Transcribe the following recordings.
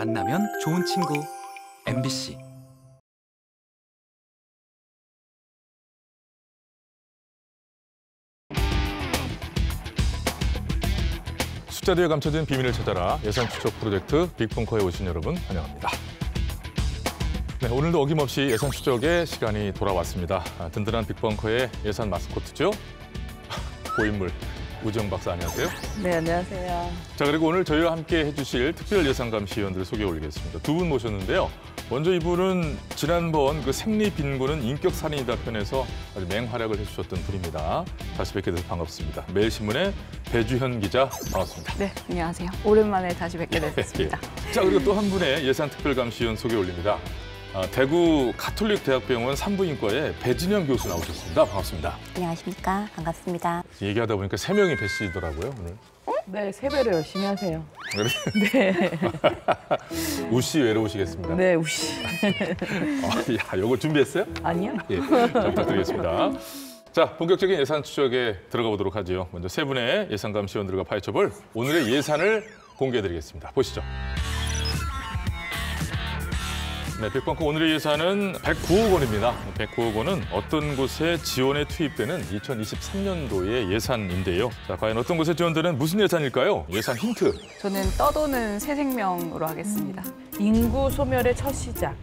만나면 좋은 친구 MBC. 숫자 뒤에 감춰진 비밀을 찾아라 예산 추적 프로젝트 빅벙커에 오신 여러분 환영합니다. 네, 오늘도 어김없이 예산 추적의 시간이 돌아왔습니다. 든든한 빅벙커의 예산 마스코트죠. 고인물 우지영 박사 안녕하세요. 네, 안녕하세요. 자, 그리고 오늘 저희와 함께 해주실 특별 예산감시위원들을 소개해 올리겠습니다. 두 분 모셨는데요. 먼저 이분은 지난번 그 생리 빈곤은 인격살인이다 편에서 아주 맹활약을 해주셨던 분입니다. 다시 뵙게 돼서 반갑습니다. 매일신문의 배주현 기자 반갑습니다. 네, 안녕하세요. 오랜만에 다시 뵙게 됐습니다. 자, 그리고 또 한 분의 예산특별감시위원 소개 올립니다. 대구 가톨릭대학병원 산부인과의 배진영 교수 나오셨습니다. 반갑습니다. 안녕하십니까. 반갑습니다. 얘기하다 보니까 3명이 배시더라고요, 오늘. 네, 세배를 열심히 하세요. 네. 우씨 외로우시겠습니다. 네, 우씨. 야, 이걸 준비했어요? 아니요. 예, 잘 부탁드리겠습니다. 자, 본격적인 예산 추적에 들어가 보도록 하죠. 먼저 세 분의 예산감시위원들과 파헤쳐볼 오늘의 예산을 공개해드리겠습니다. 보시죠. 네, 빅벙커 오늘의 예산은 109억 원입니다. 109억 원은 어떤 곳에 지원에 투입되는 2023년도의 예산인데요. 자, 과연 어떤 곳에 지원되는 무슨 예산일까요? 예산 힌트. 저는 떠도는 새 생명으로 하겠습니다. 인구 소멸의 첫 시작.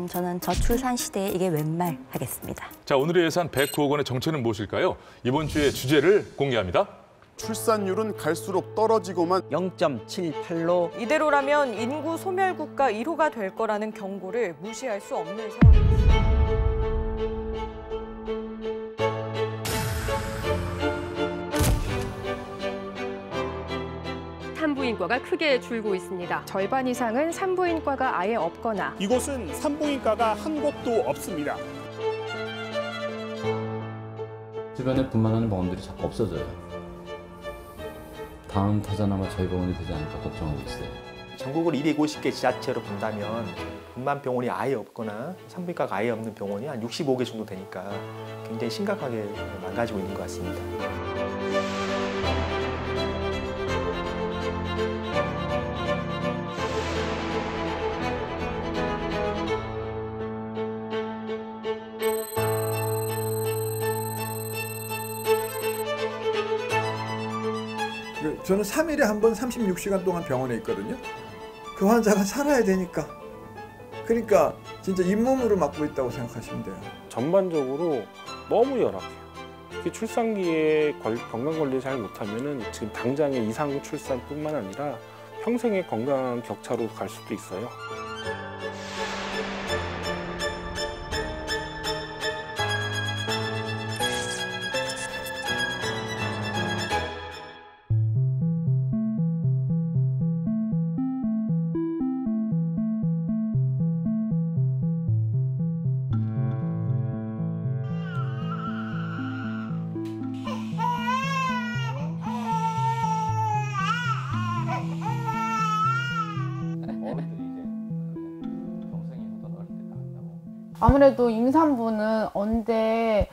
저는 저출산 시대에 이게 웬말 하겠습니다. 자, 오늘의 예산 109억 원의 정체는 무엇일까요? 이번 주의 주제를 공개합니다. 출산율은 갈수록 떨어지고만 0.78로 이대로라면 인구 소멸 국가 1호가 될 거라는 경고를 무시할 수 없는 상황입니다. 산부인과가 크게 줄고 있습니다. 절반 이상은 산부인과가 아예 없거나 이곳은 산부인과가 한 곳도 없습니다. 주변에 분만하는 병원들이 자꾸 없어져요. 다음 타자는 아마 저희 병원이 되지 않을까 걱정하고 있어요. 전국을 250개 지자체로 본다면 분만 병원이 아예 없거나 산부인과가 아예 없는 병원이 한 65개 정도 되니까 굉장히 심각하게 망가지고 있는 것 같습니다. 저는 3일에 한 번 36시간 동안 병원에 있거든요. 그 환자가 살아야 되니까. 그러니까 진짜 잇몸으로 맞고 있다고 생각하시면 돼요. 전반적으로 너무 열악해요. 특히 출산기에 건강관리를 잘 못하면 지금 당장의 이상 출산뿐만 아니라 평생의 건강 격차로 갈 수도 있어요. 아무래도 임산부는 언제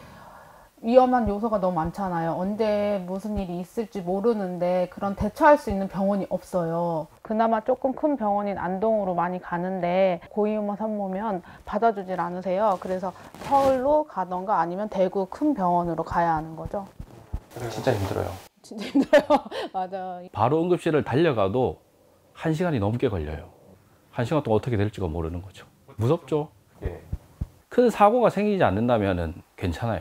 위험한 요소가 너무 많잖아요. 언제 무슨 일이 있을지 모르는데 그런 대처할 수 있는 병원이 없어요. 그나마 조금 큰 병원인 안동으로 많이 가는데 고위험한 산모면 받아주질 않으세요. 그래서 서울로 가던가 아니면 대구 큰 병원으로 가야 하는 거죠. 진짜 힘들어요. 진짜 힘들어요. 맞아. 바로 응급실을 달려가도 1시간이 넘게 걸려요. 1시간 동안 어떻게 될지가 모르는 거죠. 무섭죠? 예. 큰 사고가 생기지 않는다면 괜찮아요.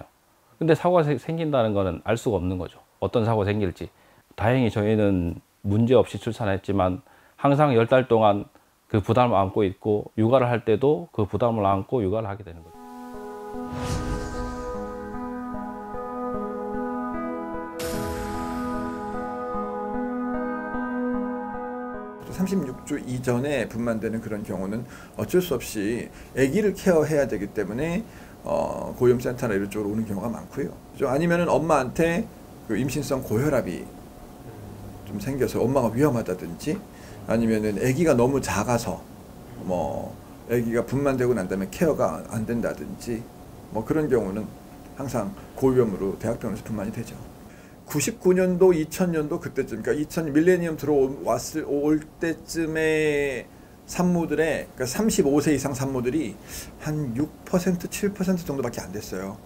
근데 사고가 생긴다는 거는 알 수가 없는 거죠. 어떤 사고가 생길지. 다행히 저희는 문제없이 출산했지만 항상 10달 동안 그 부담을 안고 있고 육아를 할 때도 그 부담을 안고 육아를 하게 되는 거죠. 36주 이전에 분만되는 그런 경우는 어쩔 수 없이 아기를 케어해야 되기 때문에 고위험센터나 이런 쪽으로 오는 경우가 많고요. 아니면은 엄마한테 그 임신성 고혈압이 좀 생겨서 엄마가 위험하다든지 아니면은 아기가 너무 작아서 뭐 아기가 분만되고 난 다음에 케어가 안 된다든지 뭐 그런 경우는 항상 고위험으로 대학병원에서 분만이 되죠. 99년도, 2000년도 그때쯤, 그러니까 밀레니엄 들어올 때쯤에 산모들의 그러니까 35세 이상 산모들이 한 6%, 7% 정도밖에 안 됐어요.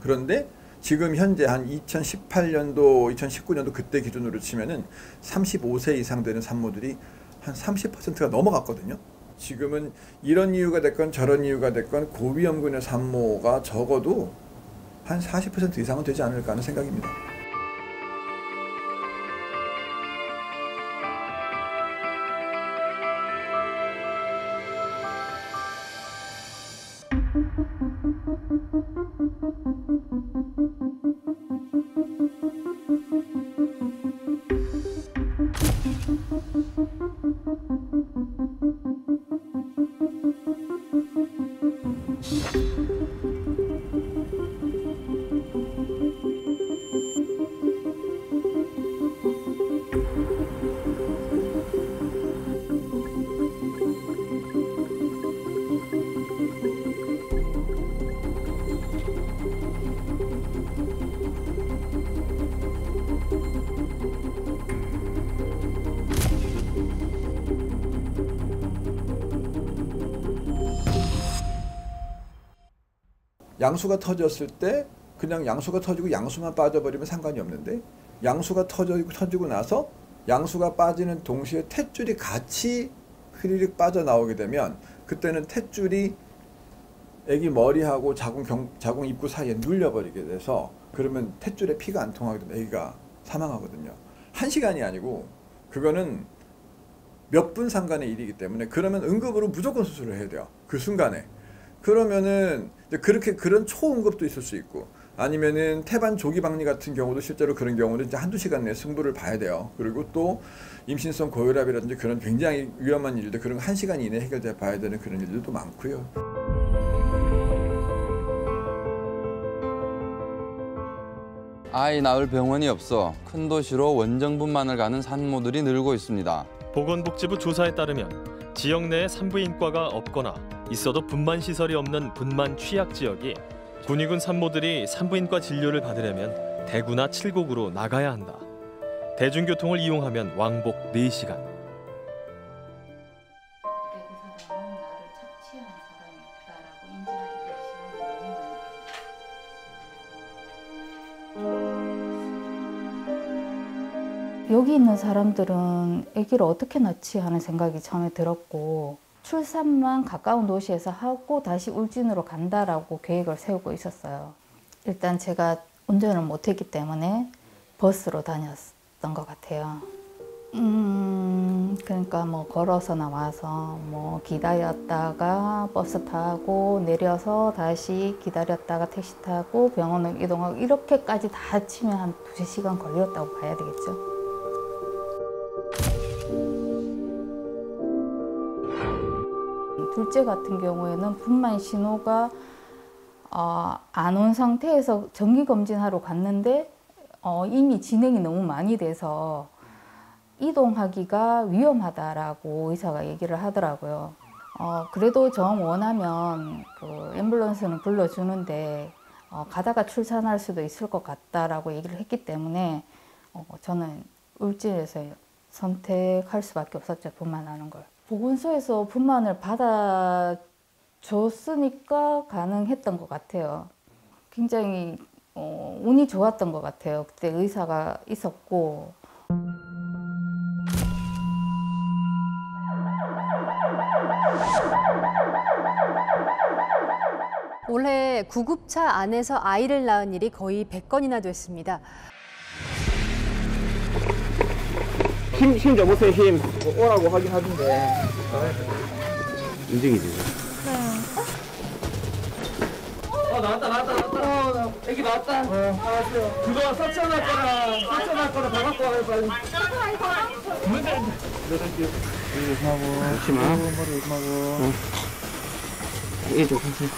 그런데 지금 현재 한 2018년도, 2019년도 그때 기준으로 치면은 35세 이상 되는 산모들이 한 30%가 넘어갔거든요. 지금은 이런 이유가 됐건 저런 이유가 됐건 고위험군의 산모가 적어도 한 40% 이상은 되지 않을까 하는 생각입니다. 양수가 터졌을 때 그냥 양수가 터지고 양수만 빠져버리면 상관이 없는데 양수가 터지고 나서 양수가 빠지는 동시에 탯줄이 같이 흐리릭 빠져나오게 되면 그때는 탯줄이 아기 머리하고 자궁 입구 사이에 눌려버리게 돼서 그러면 탯줄에 피가 안 통하게 되면 아기가 사망하거든요. 1시간이 아니고 그거는 몇 분 상간의 일이기 때문에 그러면 응급으로 무조건 수술을 해야 돼요. 그 순간에. 그러면은 그렇게 그런 초응급도 있을 수 있고 아니면은 태반 조기 박리 같은 경우도 실제로 그런 경우는 이제 한두 시간 내에 승부를 봐야 돼요. 그리고 또 임신성 고혈압이라든지 그런 굉장히 위험한 일들 그런 거 1시간 이내에 해결돼 봐야 되는 그런 일들도 많고요. 아이 낳을 병원이 없어 큰 도시로 원정분만을 가는 산모들이 늘고 있습니다. 보건복지부 조사에 따르면 지역 내에 산부인과가 없거나 있어도 분만 시설이 없는 분만 취약 지역이 군위군 산모들이 산부인과 진료를 받으려면 대구나 칠곡으로 나가야 한다. 대중교통을 이용하면 왕복 4시간. 여기 있는 사람들은 아기를 어떻게 낳지 하는 생각이 처음에 들었고 출산만 가까운 도시에서 하고 다시 울진으로 간다라고 계획을 세우고 있었어요. 일단 제가 운전을 못했기 때문에 버스로 다녔던 것 같아요. 그러니까 뭐 걸어서 나와서 뭐 기다렸다가 버스 타고 내려서 다시 기다렸다가 택시 타고 병원을 이동하고 이렇게까지 다 치면 한 2-3시간 걸렸다고 봐야 되겠죠. 둘째 같은 경우에는 분만 신호가 안 온 상태에서 정기검진하러 갔는데 이미 진행이 너무 많이 돼서 이동하기가 위험하다라고 의사가 얘기를 하더라고요. 그래도 정 원하면 그 앰뷸런스는 불러주는데 가다가 출산할 수도 있을 것 같다라고 얘기를 했기 때문에 저는 울진에서 선택할 수밖에 없었죠. 분만하는 걸. 보건소에서 분만을 받아줬으니까 가능했던 것 같아요. 굉장히 운이 좋았던 것 같아요. 그때 의사가 있었고. 올해 구급차 안에서 아이를 낳은 일이 거의 100건이나 됐습니다. 힘 줘보세요, 힘. 오라고 하긴 하던데. 움직이지. 나왔다. 애기 나왔다. 알았어요. 그거 서천할 거라 다 갖고 와요, 빨리. 이거 하고. 그렇지 마. 머리 하고. 이쪽 하세요.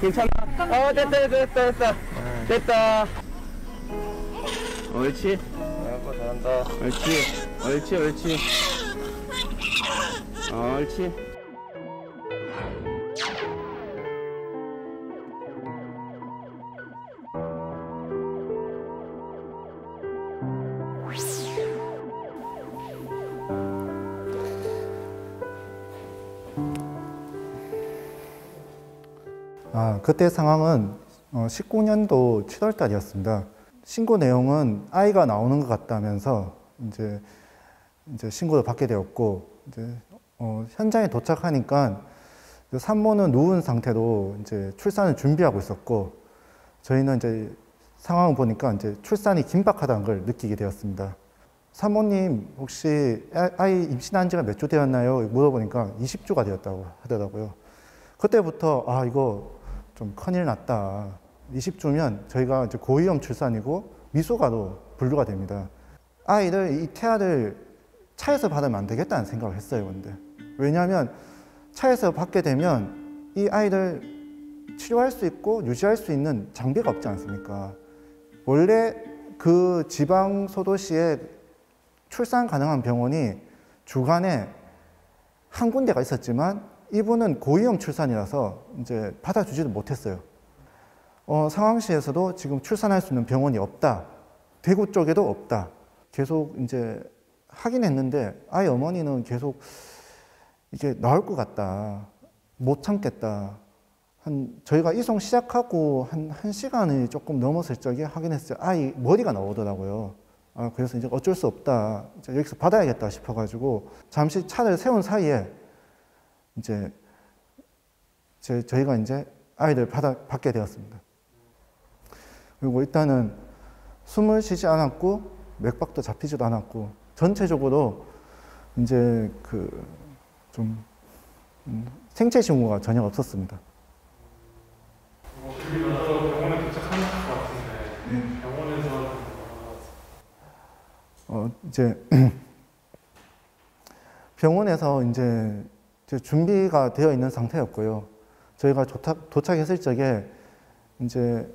괜찮아. 됐다. 옳지. 잘한다. 옳지. 그때 상황은 19년도 7월 달이었습니다. 신고 내용은 아이가 나오는 것 같다면서 이제 신고를 받게 되었고, 현장에 도착하니까 산모는 누운 상태로 이제 출산을 준비하고 있었고, 저희는 이제 상황을 보니까 이제 출산이 긴박하다는 걸 느끼게 되었습니다. 사모님 혹시 아이 임신한 지가 몇 주 되었나요? 물어보니까 20주가 되었다고 하더라고요. 그때부터 이거 좀 큰일 났다. 20주면 저희가 이제 고위험 출산이고 미소가로 분류가 됩니다. 아이를 이 태아를 차에서 받으면 안 되겠다는 생각을 했어요. 근데 왜냐하면 차에서 받게 되면 이 아이를 치료할 수 있고 유지할 수 있는 장비가 없지 않습니까? 원래 그 지방 소도시에 출산 가능한 병원이 주간에 한 군데가 있었지만 이분은 고위험 출산이라서 이제 받아주지도 못했어요. 상황시에서도 지금 출산할 수 있는 병원이 없다. 대구 쪽에도 없다. 계속 이제 하긴 했는데 아이 어머니는 계속 이게 나올 것 같다. 못 참겠다. 저희가 이송 시작하고 한 1시간이 조금 넘었을 적에 확인했어요. 아이 머리가 나오더라고요. 그래서 이제 어쩔 수 없다. 이제 여기서 받아야겠다 싶어가지고 잠시 차를 세운 사이에 이제 저희가 이제 아이를 받게 되었습니다. 그리고 일단은 숨을 쉬지 않았고 맥박도 잡히지도 않았고 전체적으로 이제 좀 생체 징후가 전혀 없었습니다. 병원에 도착한 것 같은데 병원에서 이제 병원에서 이제 준비가 되어 있는 상태였고요. 저희가 도착했을 적에 이제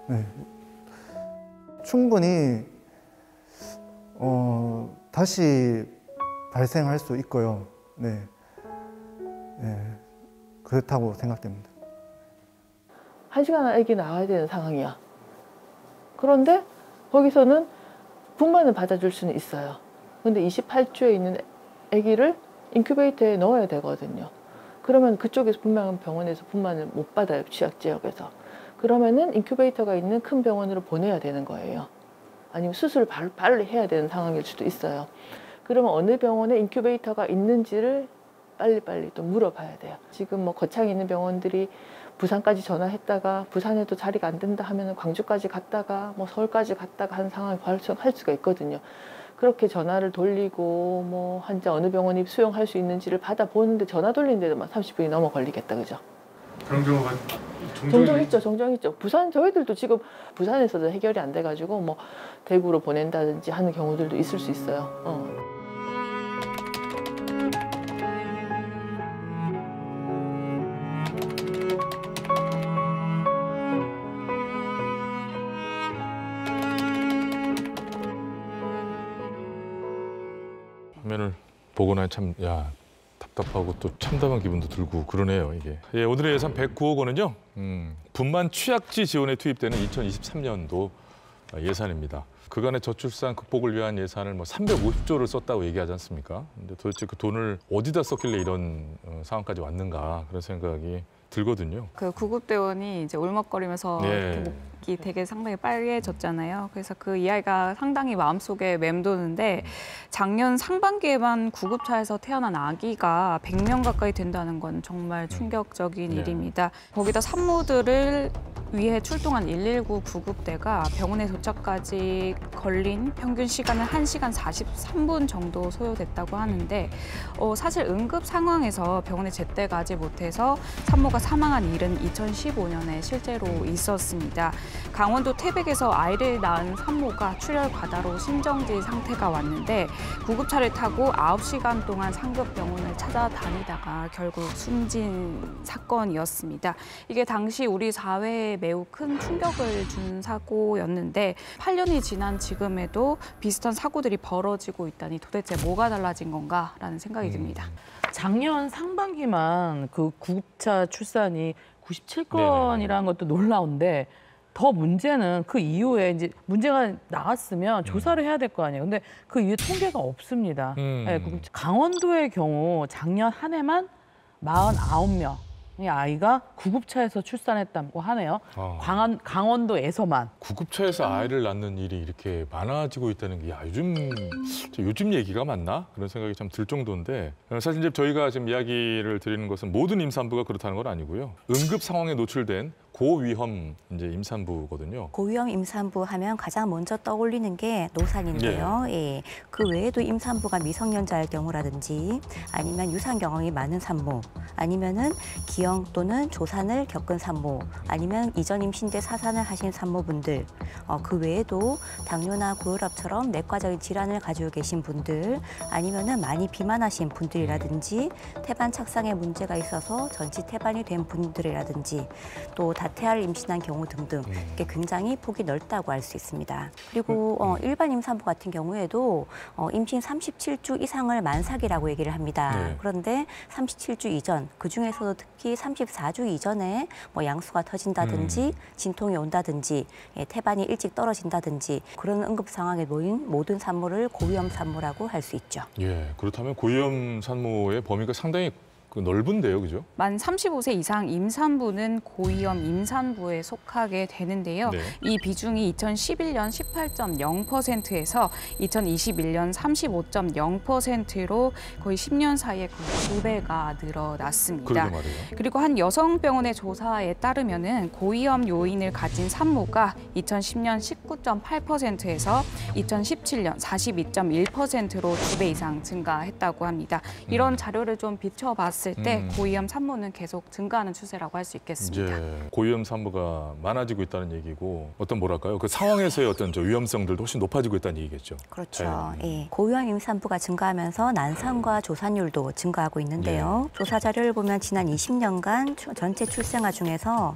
네. 충분히 다시 발생할 수 있고요. 네. 네. 그렇다고 생각됩니다. 1시간 안에 아기 나와야 되는 상황이야. 그런데 거기서는 분만을 받아줄 수는 있어요. 근데 28주에 있는 아기를 인큐베이터에 넣어야 되거든요. 그러면 그쪽에서 병원에서 분만을 못 받아요. 취약지역에서. 그러면은 인큐베이터가 있는 큰 병원으로 보내야 되는 거예요. 아니면 수술을 빨리 해야 되는 상황일 수도 있어요. 그러면 어느 병원에 인큐베이터가 있는지를 빨리빨리 또 물어봐야 돼요. 지금 뭐 거창에 있는 병원들이 부산까지 전화했다가 부산에도 자리가 안 된다 하면 광주까지 갔다가 뭐 서울까지 갔다가 하는 상황이 발생할 수가 있거든요. 그렇게 전화를 돌리고 뭐 환자 어느 병원이 수용할 수 있는지를 받아보는데 전화 돌리는데도 막 30분이 넘어 걸리겠다, 그죠? 그런 경우가 종종 있죠. 저희들도 지금 부산에서도 해결이 안 돼가지고 뭐 대구로 보낸다든지 하는 경우들도 있을 수 있어요. 화면을 보고 나니 참 답답하고 또 참담한 기분도 들고 그러네요, 이게. 예, 오늘의 예산 109억 원은요. 분만 취약지 지원에 투입되는 2023년도 예산입니다. 그간의 저출산 극복을 위한 예산을 뭐 350조를 썼다고 얘기하지 않습니까? 근데 도대체 그 돈을 어디다 썼길래 이런 상황까지 왔는가 그런 생각이 들거든요. 그 구급대원이 이제 울먹거리면서 목이 되게 상당히 빨개졌잖아요. 그래서 그 이야기가 상당히 마음속에 맴도는데 작년 상반기에만 구급차에서 태어난 아기가 100명 가까이 된다는 건 정말 충격적인 일입니다. 거기다 산모들을 위해 출동한 119 구급대가 병원에 도착까지 걸린 평균 시간은 1시간 43분 정도 소요됐다고 하는데 사실 응급 상황에서 병원에 제때 가지 못해서 산모가 사망한 일은 2015년에 실제로 있었습니다. 강원도 태백에서 아이를 낳은 산모가 출혈 과다로 심정지 상태가 왔는데 구급차를 타고 9시간 동안 상급병원을 찾아다니다가 결국 숨진 사건이었습니다. 이게 당시 우리 사회에 매우 큰 충격을 준 사고였는데 8년이 지난 지금에도 비슷한 사고들이 벌어지고 있다니 도대체 뭐가 달라진 건가라는 생각이 듭니다. 작년 상반기만 그 구급차 출산이 97건이라는 것도 놀라운데 더 문제는 그 이후에 이제 문제가 나왔으면 조사를 해야 될 거 아니에요. 근데 그 이후에 통계가 없습니다. 네, 강원도의 경우 작년 한 해만 49명. 이 아이가 구급차에서 출산했다고 하네요. 강원도에서만. 구급차에서 아이를 낳는 일이 이렇게 많아지고 있다는 게 요즘 얘기가 맞나? 그런 생각이 참 들 정도인데 사실 이제 저희가 지금 이야기를 드리는 것은 모든 임산부가 그렇다는 건 아니고요. 응급 상황에 노출된 고위험 이제 임산부거든요. 고위험 임산부 하면 가장 먼저 떠올리는 게 노산인데요. 예. 그 외에도 임산부가 미성년자일 경우라든지 아니면 유산 경험이 많은 산모, 아니면은 기형 또는 조산을 겪은 산모, 아니면 이전 임신 때 사산을 하신 산모분들, 그 외에도 당뇨나 고혈압처럼 내과적인 질환을 가지고 계신 분들, 아니면은 많이 비만하신 분들이라든지 태반 착상에 문제가 있어서 전치 태반이 된 분들이라든지 또 다태아를 임신한 경우 등등 이게 굉장히 폭이 넓다고 알 수 있습니다. 그리고 일반 임산부 같은 경우에도 임신 37주 이상을 만삭이라고 얘기를 합니다. 네. 그런데 37주 이전, 그중에서도 특히 34주 이전에 뭐 양수가 터진다든지 진통이 온다든지 태반이 일찍 떨어진다든지 그런 응급 상황에 놓인 모든 산모를 고위험 산모라고 할 수 있죠. 예, 그렇다면 고위험 산모의 범위가 상당히 넓은데요, 그죠? 만 35세 이상 임산부는 고위험 임산부에 속하게 되는데요. 네. 이 비중이 2011년 18.0%에서 2021년 35.0%로 거의 10년 사이에 거의 2배가 늘어났습니다. 그러게 말이에요. 그리고 한 여성병원의 조사에 따르면은 고위험 요인을 가진 산모가 2010년 19.8%에서 2017년 42.1%로 2배 이상 증가했다고 합니다. 이런 자료를 좀 비춰봤을 때 고위험 산모는 계속 증가하는 추세라고 할 수 있겠습니다. 이제 고위험 산모가 많아지고 있다는 얘기고 어떤 뭐랄까요? 그 상황에서의 어떤 위험성들도 훨씬 높아지고 있다는 얘기겠죠. 그렇죠. 예. 고위험 임산부가 증가하면서 난산과 조산율도 증가하고 있는데요. 조사 자료를 보면 지난 20년간 전체 출생아 중에서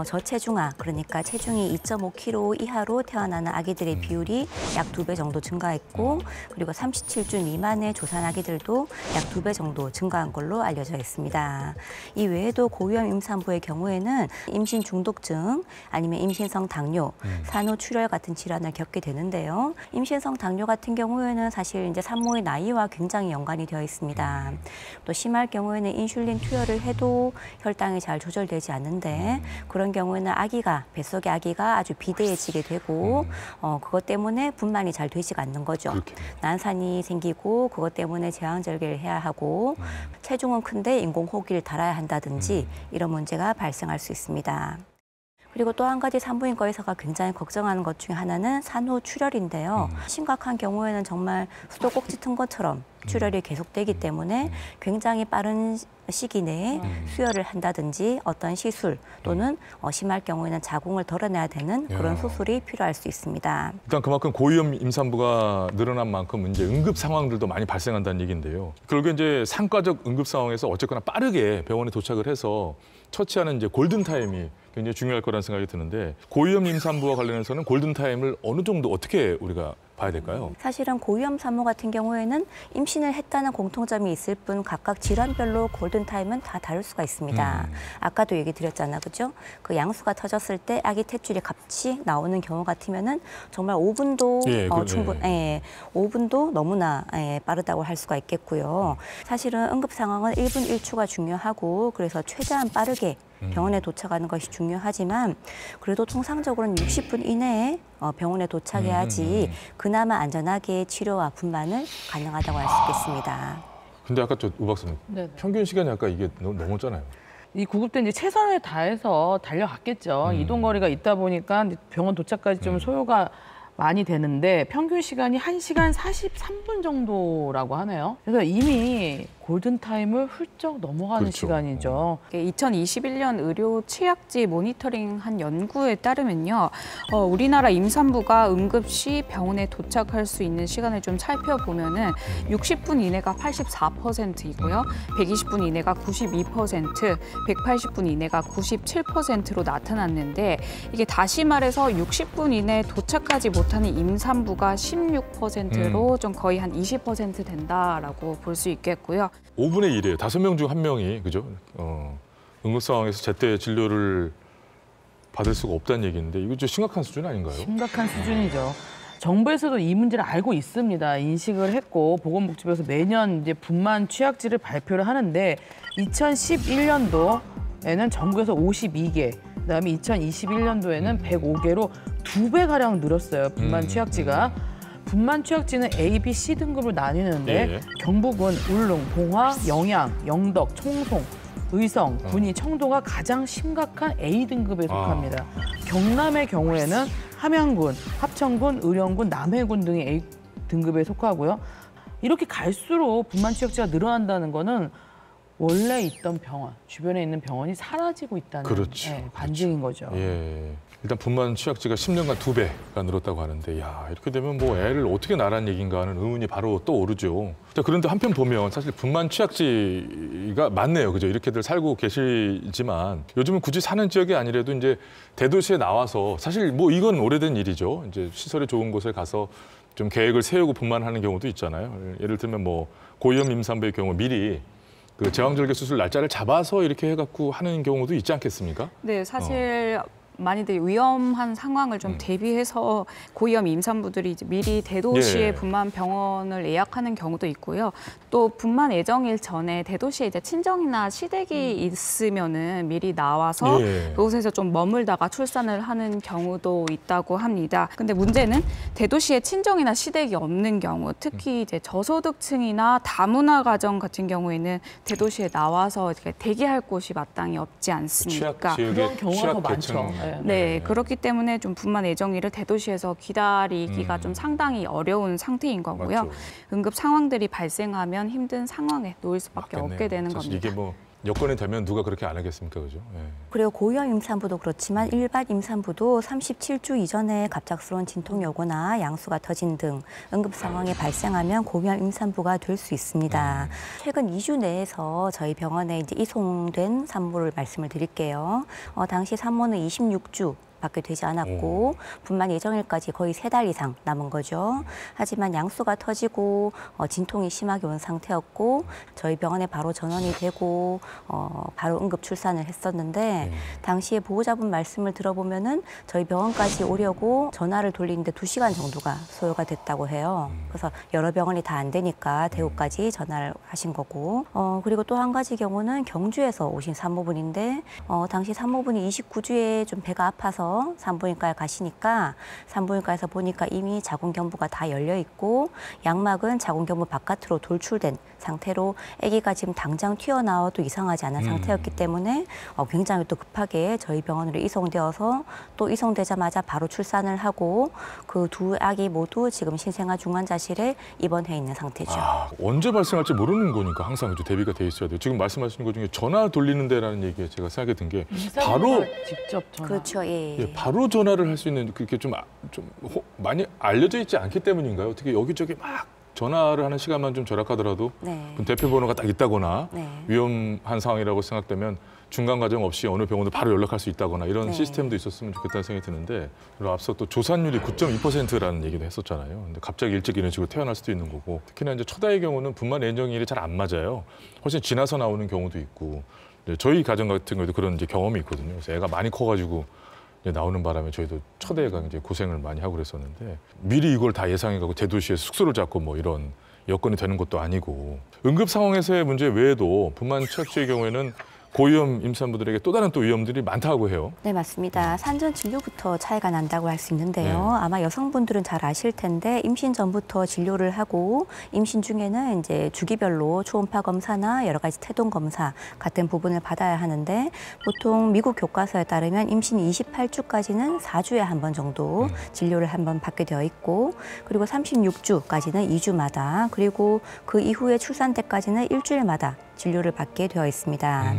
저체중아, 그러니까 체중이 2.5kg 이하로 태어나는 아기들의 비율이 약 2배 정도 증가했고, 그리고 37주 미만의 조산 아기들도 약 2배 정도 증가한 걸로 알려져 있습니다. 이 외에도 고위험 임산부의 경우에는 임신 중독증, 아니면 임신성 당뇨, 산후출혈 같은 질환을 겪게 되는데요. 임신성 당뇨 같은 경우에는 사실 이제 산모의 나이와 굉장히 연관이 되어 있습니다. 또 심할 경우에는 인슐린 투여를 해도 혈당이 잘 조절되지 않는데, 그런 경우에는 뱃속의 아기가 아주 비대해지게 되고 그것 때문에 분만이 잘 되지가 않는 거죠. 난산이 생기고 그것 때문에 제왕절개를 해야 하고 체중은 큰데 인공호흡기를 달아야 한다든지 이런 문제가 발생할 수 있습니다. 그리고 또 한 가지 산부인과 의사가 굉장히 걱정하는 것 중에 하나는 산후출혈인데요. 심각한 경우에는 정말 수도꼭지 튼 것처럼 출혈이 계속되기 때문에 굉장히 빠른 시기 내에 수혈을 한다든지 어떤 시술 또는 심할 경우에는 자궁을 덜어내야 되는 그런 수술이 필요할 수 있습니다. 일단 그만큼 고위험 임산부가 늘어난 만큼 이제 응급 상황들도 많이 발생한다는 얘기인데요. 결국 이제 상과적 응급 상황에서 어쨌거나 빠르게 병원에 도착을 해서 처치하는 이제 골든 타임이 굉장히 중요할 거라는 생각이 드는데, 고위험 임산부와 관련해서는 골든 타임을 어느 정도 어떻게 우리가 봐야 될까요? 사실은 고위험 산모 같은 경우에는 임신을 했다는 공통점이 있을 뿐 각각 질환별로 골든타임은 다 다를 수가 있습니다. 아까도 얘기 드렸잖아, 그죠? 그 양수가 터졌을 때 아기 탯줄이 같이 나오는 경우 같으면은 정말 5분도 충분, 5분도 너무나 빠르다고 할 수가 있겠고요. 사실은 응급 상황은 1분 1초가 중요하고, 그래서 최대한 빠르게 병원에 도착하는 것이 중요하지만 그래도 통상적으로는 60분 이내에 병원에 도착해야지 그나마 안전하게 치료와 분만을 가능하다고 할 수 있겠습니다. 근데 아까 우 박사님, 평균 시간이 아까 이게 넘었잖아요. 이 구급대 이제 최선을 다해서 달려갔겠죠. 이동 거리가 있다 보니까 병원 도착까지 좀 소요가 많이 되는데 평균 시간이 1시간 43분 정도라고 하네요. 그래서 이미 골든타임을 훌쩍 넘어가는 시간이죠. 2021년 의료 취약지 모니터링한 연구에 따르면요. 우리나라 임산부가 응급시 병원에 도착할 수 있는 시간을 좀 살펴보면은 60분 이내가 84%이고요. 120분 이내가 92%, 180분 이내가 97%로 나타났는데, 이게 다시 말해서 60분 이내에 도착하지 못하는 임산부가 16%로 좀 거의 한 20% 된다라고 볼 수 있겠고요. 5분의 1이에요. 5명 중 1명이, 그죠? 응급 상황에서 제때 진료를 받을 수가 없다는 얘기인데 이거 좀 심각한 수준 아닌가요? 심각한 수준이죠. 정부에서도 이 문제를 알고 있습니다. 인식을 했고 보건복지부에서 매년 이제 분만 취약지를 발표를 하는데 2011년도에는 전국에서 52개, 그다음에 2021년도에는 105개로 2배가량 늘었어요. 분만 취약지가. 분만 취약지는 A, B, C 등급으로 나뉘는데 경북은 울릉, 봉화, 영양, 영덕, 청송, 의성, 군위, 청도가 가장 심각한 A 등급에 속합니다. 경남의 경우에는 함양군, 합천군, 의령군, 남해군 등이 A 등급에 속하고요. 이렇게 갈수록 분만 취약지가 늘어난다는 거는 원래 있던 병원, 주변에 있는 병원이 사라지고 있다는 반증인 거죠. 예. 일단 분만 취약지가 10년간 2배가 늘었다고 하는데 야 이렇게 되면 뭐 애를 어떻게 낳으라는 얘기인가 하는 의문이 바로 떠오르죠. 자, 그런데 한편 보면 사실 분만 취약지가 많네요. 그죠? 이렇게들 살고 계시지만 요즘은 굳이 사는 지역이 아니라도 이제 대도시에 나와서 사실 뭐 이건 오래된 일이죠. 이제 시설이 좋은 곳에 가서 좀 계획을 세우고 분만하는 경우도 있잖아요. 예를 들면 뭐 고위험 임산부의 경우 미리 그 제왕절개 수술 날짜를 잡아서 이렇게 해갖고 하는 경우도 있지 않겠습니까? 네, 사실 많이들 위험한 상황을 좀 대비해서 고위험 임산부들이 이제 미리 대도시의 분만 병원을 예약하는 경우도 있고요. 또 분만 예정일 전에 대도시에 이제 친정이나 시댁이 있으면은 미리 나와서 그곳에서 좀 머물다가 출산을 하는 경우도 있다고 합니다. 근데 문제는 대도시에 친정이나 시댁이 없는 경우, 특히 이제 저소득층이나 다문화 가정 같은 경우에는 대도시에 나와서 이렇게 대기할 곳이 마땅히 없지 않습니까? 그런 경우가 더 많죠. 네, 그렇기 때문에 좀 분만 예정일을 대도시에서 기다리기가 좀 상당히 어려운 상태인 거고요. 맞죠. 응급 상황들이 발생하면 힘든 상황에 놓일 수밖에 없게 되는 겁니다. 이게 뭐 여건이 되면 누가 그렇게 안 하겠습니까, 그죠? 그리고 고위험 임산부도 그렇지만 일반 임산부도 37주 이전에 갑작스러운 진통이 오거나 양수가 터진 등 응급 상황이 발생하면 고위험 임산부가 될 수 있습니다. 최근 2주 내에서 저희 병원에 이제 이송된 산모를 말씀을 드릴게요. 당시 산모는 26주 밖에 되지 않았고 분만 예정일까지 거의 3달 이상 남은 거죠. 하지만 양수가 터지고 진통이 심하게 온 상태였고 저희 병원에 바로 전원이 되고 바로 응급 출산을 했었는데 당시에 보호자분 말씀을 들어보면은 저희 병원까지 오려고 전화를 돌리는데 2시간 정도가 소요가 됐다고 해요. 그래서 여러 병원이 다 안 되니까 대구까지 전화를 하신 거고 그리고 또 한 가지 경우는 경주에서 오신 산모분인데 당시 산모분이 29주에 좀 배가 아파서 산부인과에 가시니까 산부인과에서 보니까 이미 자궁경부가 다 열려 있고 양막은 자궁경부 바깥으로 돌출된 상태로 아기가 지금 당장 튀어나와도 이상하지 않은 상태였기 때문에 굉장히 또 급하게 저희 병원으로 이송되어서 또 이송되자마자 바로 출산을 하고 그 두 아기 모두 지금 신생아 중환자실에 입원해 있는 상태죠. 언제 발생할지 모르는 거니까 항상 대비가 돼 있어야 돼요. 지금 말씀하시는 것 중에 전화 돌리는 데라는 얘기에 제가 생각이 든 게 바로 직접 전화. 그렇죠. 바로 전화를 할 수 있는 그게 좀 많이 알려져 있지 않기 때문인가요? 어떻게 여기저기 막 전화를 하는 시간만 좀 절약하더라도 대표 번호가 딱 있다거나 위험한 상황이라고 생각되면 중간 과정 없이 어느 병원도 바로 연락할 수 있다거나 이런 시스템도 있었으면 좋겠다는 생각이 드는데 그리고 앞서 또 조산율이 9.2%라는 얘기도 했었잖아요. 근데 갑자기 일찍 이런 식으로 태어날 수도 있는 거고 특히나 이제 첫 아이의 경우는 분만 예정일이 잘 안 맞아요. 훨씬 지나서 나오는 경우도 있고 저희 가정 같은 경우도 그런 이제 경험이 있거든요. 그래서 애가 많이 커가지고 나오는 바람에 저희도 첫 애가 이제 고생을 많이 하고 그랬었는데 미리 이걸 다 예상해가고 대도시에 숙소를 잡고 뭐 이런 여건이 되는 것도 아니고 응급 상황에서의 문제 외에도 분만 취약지의 경우에는 고위험 임산부들에게 또 다른 또 위험들이 많다고 해요. 네, 맞습니다. 산전 진료부터 차이가 난다고 할 수 있는데요. 아마 여성분들은 잘 아실 텐데 임신 전부터 진료를 하고 임신 중에는 이제 주기별로 초음파 검사나 여러 가지 태동 검사 같은 부분을 받아야 하는데 보통 미국 교과서에 따르면 임신 28주까지는 4주에 한 번 정도 진료를 한 번 받게 되어 있고 그리고 36주까지는 2주마다 그리고 그 이후에 출산 때까지는 일주일마다 진료를 받게 되어 있습니다.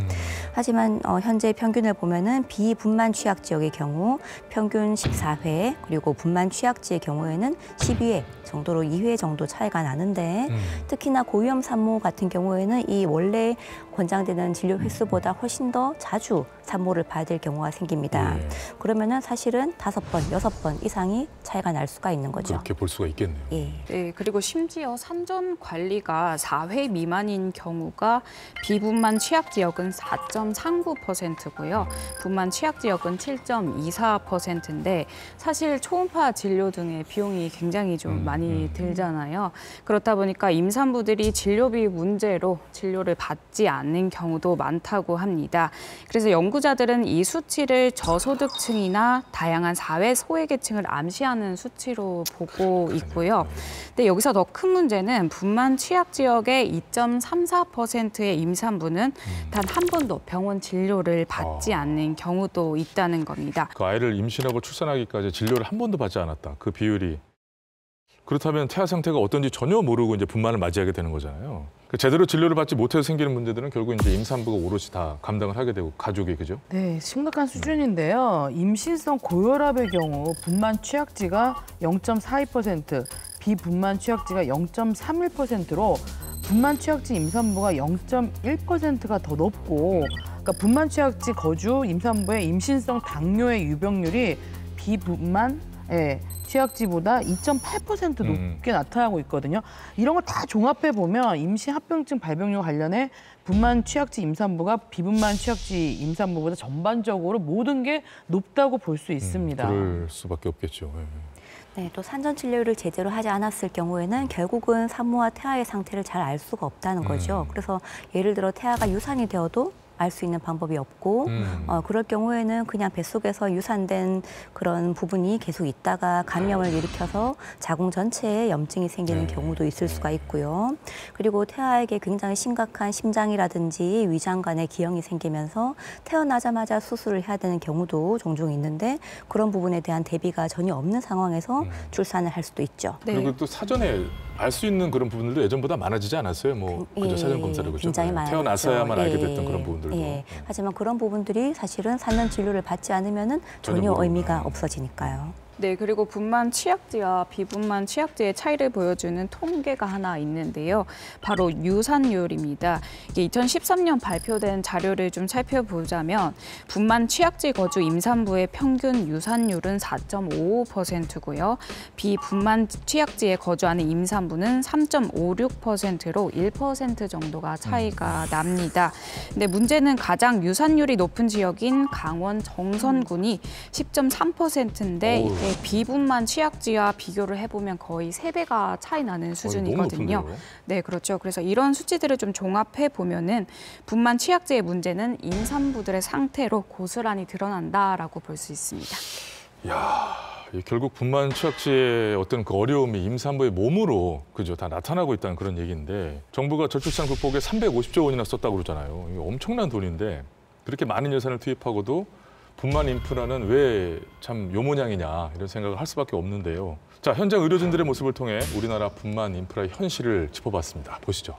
하지만 현재 평균을 보면은 비분만 취약 지역의 경우 평균 14회 그리고 분만 취약지의 경우에는 12회 정도로 2회 정도 차이가 나는데 특히나 고위험 산모 같은 경우에는 이 원래 권장되는 진료 횟수보다 훨씬 더 자주 산모를 봐야 될 경우가 생깁니다. 그러면은 사실은 5번, 6번 이상이 차이가 날 수가 있는 거죠. 그렇게 볼 수가 있겠네요. 네, 그리고 심지어 산전 관리가 4회 미만인 경우가 비분만 취약 지역은 4.39%고요. 분만 취약 지역은 7.24%인데 사실 초음파 진료 등의 비용이 굉장히 좀 많이 들잖아요. 그렇다 보니까 임산부들이 진료비 문제로 진료를 받지 않는 경우도 많다고 합니다. 그래서 연구자들은 이 수치를 저소득층이나 다양한 사회 소외계층을 암시하는 수치로 보고 있고요. 근데 여기서 더 큰 문제는 분만 취약 지역의 2.34%의 임산부는 단 한 번도 병원 진료를 받지 않는 경우도 있다는 겁니다. 그 아이를 임신하고 출산하기까지 진료를 한 번도 받지 않았다. 그 비율이. 그렇다면 태아 상태가 어떤지 전혀 모르고 이제 분만을 맞이하게 되는 거잖아요. 제대로 진료를 받지 못해서 생기는 문제들은 결국 이제 임산부가 오롯이 다 감당을 하게 되고 가족이 그죠? 네, 심각한 수준인데요. 임신성 고혈압의 경우 분만 취약지가 0.42%, 비분만 취약지가 0.31%로 분만 취약지 임산부가 0.1%가 더 높고, 그러니까 분만 취약지 거주 임산부의 임신성 당뇨의 유병률이 비분만 취약지보다 2.8% 높게 나타나고 있거든요. 이런 걸 다 종합해 보면 임신 합병증 발병률 관련해 분만 취약지 임산부가 비분만 취약지 임산부보다 전반적으로 모든 게 높다고 볼 수 있습니다. 그럴 수밖에 없겠죠. 네, 또 산전 진료를 제대로 하지 않았을 경우에는 결국은 산모와 태아의 상태를 잘 알 수가 없다는 거죠. 그래서 예를 들어 태아가 유산이 되어도 알 수 있는 방법이 없고 그럴 경우에는 그냥 뱃속에서 유산된 그런 부분이 계속 있다가 감염을 일으켜서 자궁 전체에 염증이 생기는 경우도 있을 수가 있고요. 그리고 태아에게 굉장히 심각한 심장이라든지 위장관에 기형이 생기면서 태어나자마자 수술을 해야 되는 경우도 종종 있는데 그런 부분에 대한 대비가 전혀 없는 상황에서 출산을 할 수도 있죠. 그리고 또 사전에 알 수 있는 그런 부분들도 예전보다 많아지지 않았어요? 뭐 그죠? 사전 검사를 그죠? 굉장히 많아졌죠. 태어나서야만 알게 됐던 그런 부분들도. 하지만 그런 부분들이 사실은 산전 진료를 받지 않으면은 전혀 의미가 없어지니까요. 네, 그리고 분만 취약지와 비분만 취약지의 차이를 보여주는 통계가 하나 있는데요. 바로 유산율입니다. 이게 2013년 발표된 자료를 좀 살펴보자면 분만 취약지 거주 임산부의 평균 유산율은 4.55%고요. 비분만 취약지에 거주하는 임산부는 3.56%로 1% 정도가 차이가 납니다. 근데 문제는 가장 유산율이 높은 지역인 강원 정선군이 10.3%인데 이게 비분만 취약지와 비교를 해보면 거의 3배가 차이 나는 수준이거든요. 네, 그렇죠. 그래서 이런 수치들을 좀 종합해 보면은 분만 취약지의 문제는 임산부들의 상태로 고스란히 드러난다라고 볼 수 있습니다. 야, 결국 분만 취약지의 어떤 그 어려움이 임산부의 몸으로 그죠 다 나타나고 있다는 그런 얘기인데 정부가 저출산 극복에 350조 원이나 썼다고 그러잖아요. 이거 엄청난 돈인데 그렇게 많은 예산을 투입하고도 분만 인프라는 왜 참 요 모양이냐 이런 생각을 할 수밖에 없는데요. 자, 현장 의료진들의 모습을 통해 우리나라 분만 인프라의 현실을 짚어봤습니다. 보시죠.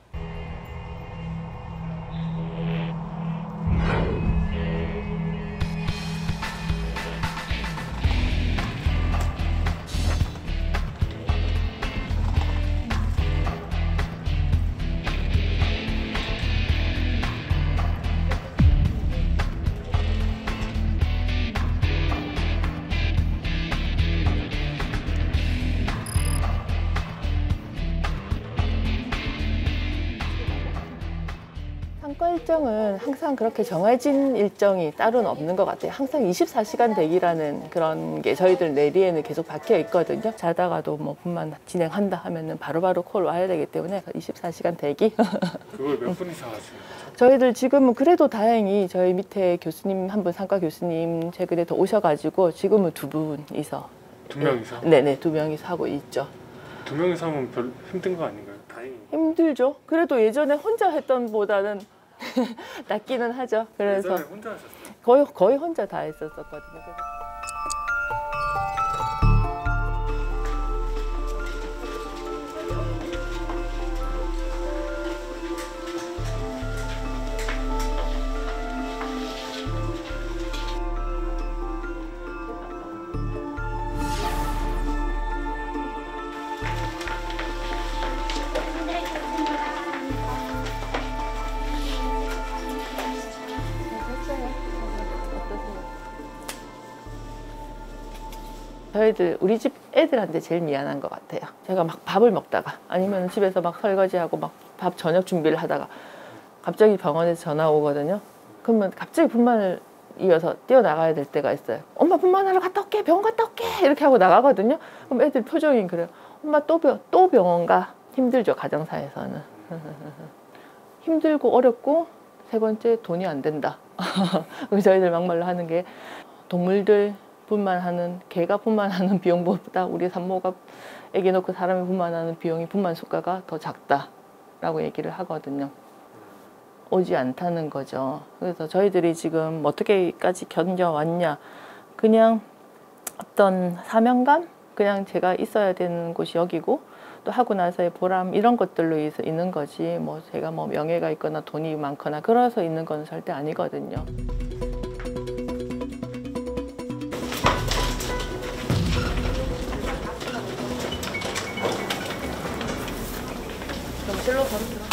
상과 일정은 항상 그렇게 정해진 일정이 따로는 없는 것 같아요. 항상 24시간 대기라는 그런 게 저희들 내리에는 계속 박혀 있거든요. 자다가도 뭐 분만 진행한다 하면은 바로바로 콜 와야 되기 때문에 24시간 대기. 그걸 몇 분이서 하세요? 저희들 지금은 그래도 다행히 저희 밑에 교수님 한 분, 상과 교수님 최근에 더 오셔가지고 지금은 2분이서. 2명이서? 네네, 2명이서 하고 있죠. 2명이서 하면 별 힘든 거 아닌가요? 다행히. 힘들죠. 그래도 예전에 혼자 했던 보다는 낫기는 하죠. 그래서 예전에 혼자 하셨어요? 거의 혼자 다 했었거든요. 우리 집 애들한테 제일 미안한 것 같아요. 제가 막 밥을 먹다가 아니면 집에서 막 설거지하고 막 밥 저녁 준비를 하다가 갑자기 병원에서 전화 오거든요. 그러면 갑자기 분만을 이어서 뛰어나가야 될 때가 있어요. 엄마 분만하러 갔다 올게, 병원 갔다 올게 이렇게 하고 나가거든요. 그럼 애들 표정이 그래요. 엄마 또 병원 가. 힘들죠, 가정사에서는. 힘들고 어렵고 세 번째 돈이 안 된다. 저희들 막말로 하는 게 동물들 분만하는, 개가 분만하는 비용보다 우리 산모가 애기 놓고 사람이 분만하는 비용이 분만 수가가 더 작다라고 얘기를 하거든요. 오지 않다는 거죠. 그래서 저희들이 지금 어떻게까지 견뎌왔냐. 그냥 어떤 사명감? 그냥 제가 있어야 되는 곳이 여기고 또 하고 나서의 보람 이런 것들로 있는 거지 뭐 제가 뭐 명예가 있거나 돈이 많거나 그래서 있는 건 절대 아니거든요. 그럼 실로 바로 들어가.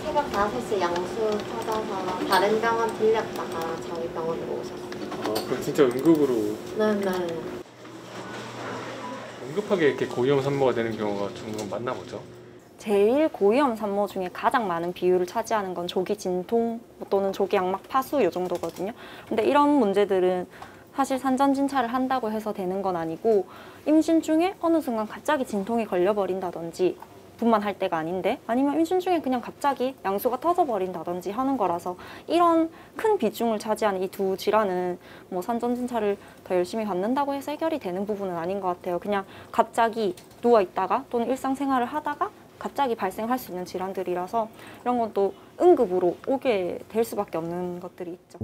새벽 5시 양수 터져서 다른 병원 들렸다가 저희 병원으로 오셨어요. 그럼 진짜 응급으로? 네네. 응급하게 이렇게 고위험 산모가 되는 경우가 종종 많나 보죠? 제일 고위험 산모 중에 가장 많은 비율을 차지하는 건 조기 진통 또는 조기 양막 파수 이 정도거든요. 근데 이런 문제들은 사실 산전진찰을 한다고 해서 되는 건 아니고 임신 중에 어느 순간 갑자기 진통이 걸려버린다든지 분만할 때가 아닌데 아니면 임신 중에 그냥 갑자기 양수가 터져버린다든지 하는 거라서 이런 큰 비중을 차지하는 이 두 질환은 뭐 산전진찰을 더 열심히 받는다고 해서 해결이 되는 부분은 아닌 것 같아요. 그냥 갑자기 누워있다가 또는 일상생활을 하다가 갑자기 발생할 수 있는 질환들이라서 이런 건 또 응급으로 오게 될 수밖에 없는 것들이 있죠.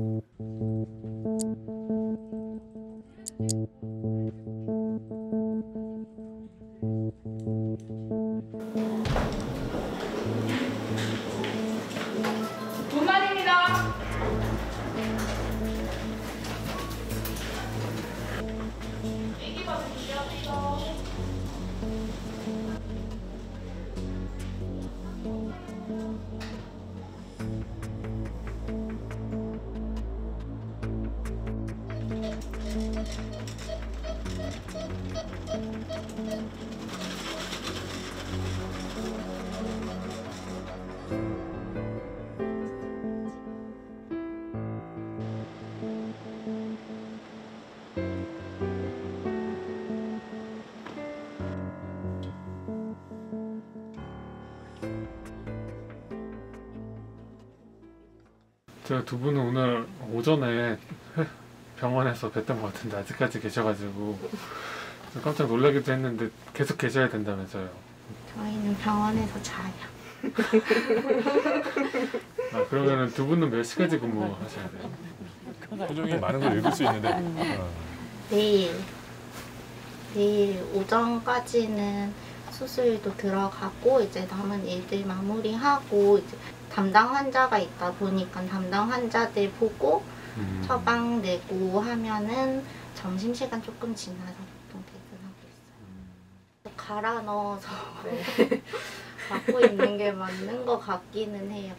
분만입니다. 애기 봐서 준비하세요. 제가 두 분은 오늘 오전에 병원에서 뵀던 것 같은데 아직까지 계셔가지고 깜짝 놀라기도 했는데 계속 계셔야 된다면서요? 저희는 병원에서 자요. 아, 그러면은 두 분은 몇 시까지 근무하셔야 돼요? 표정이 많은 걸 읽을 수 있는데. 내일 오전까지는 수술도 들어가고 이제 남은 일들 마무리하고 이제 담당 환자가 있다 보니까 담당 환자들 보고 처방 내고 하면은 점심시간 조금 지나서 보통 퇴근하고 있어요. 갈아 넣어서 맡고 있는 게 맞는 것 같기는 해요.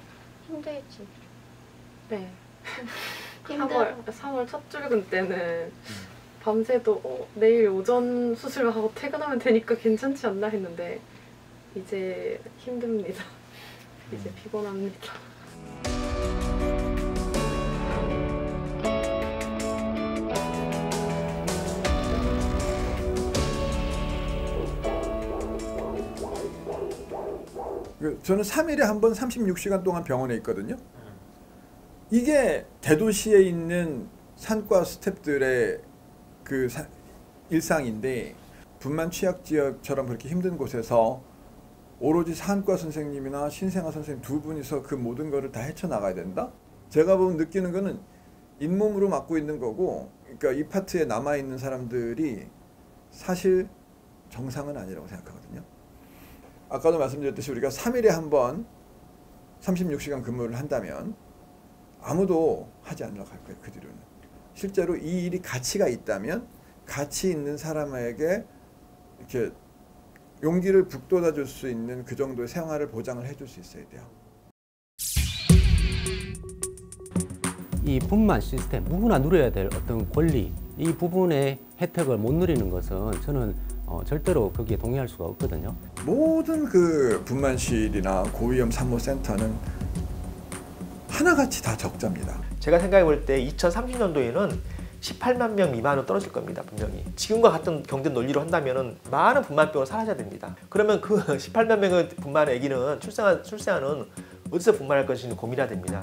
힘들지? 네. 힘들어. 3월 첫 출근 때는 밤새도 내일 오전 수술하고 퇴근하면 되니까 괜찮지 않나 했는데 이제 힘듭니다. 이제 피곤합니다. 저는 3일에 한 번 36시간 동안 병원에 있거든요. 이게 대도시에 있는 산과 스태프들의 그 일상인데 분만 취약 지역처럼 그렇게 힘든 곳에서 오로지 산과 선생님이나 신생아 선생님 두 분이서 그 모든 거를 다 헤쳐나가야 된다? 제가 보면 느끼는 거는 잇몸으로 맡고 있는 거고, 그러니까 이 파트에 남아있는 사람들이 사실 정상은 아니라고 생각하거든요. 아까도 말씀드렸듯이 우리가 3일에 한 번 36시간 근무를 한다면 아무도 하지 않으려고 할 거예요. 그 뒤로는. 실제로 이 일이 가치가 있다면 가치 있는 사람에게 이렇게 용기를 북돋아줄 수 있는 그 정도의 생활을 보장을 해줄 수 있어야 돼요. 이 분만 시스템, 누구나 누려야 될 어떤 권리, 이 부분의 혜택을 못 누리는 것은 저는 절대로 거기에 동의할 수가 없거든요. 모든 그 분만실이나 고위험 산모센터는 하나같이 다 적자입니다. 제가 생각해 볼 때 2030년도에는 18만 명 미만으로 떨어질 겁니다. 분명히. 지금과 같은 경제 논리로 한다면 많은 분만병은 사라져야 됩니다. 그러면 그 18만 명의 분만 아기는 출생하는 어디서 분만할 것인지 고민해야 됩니다.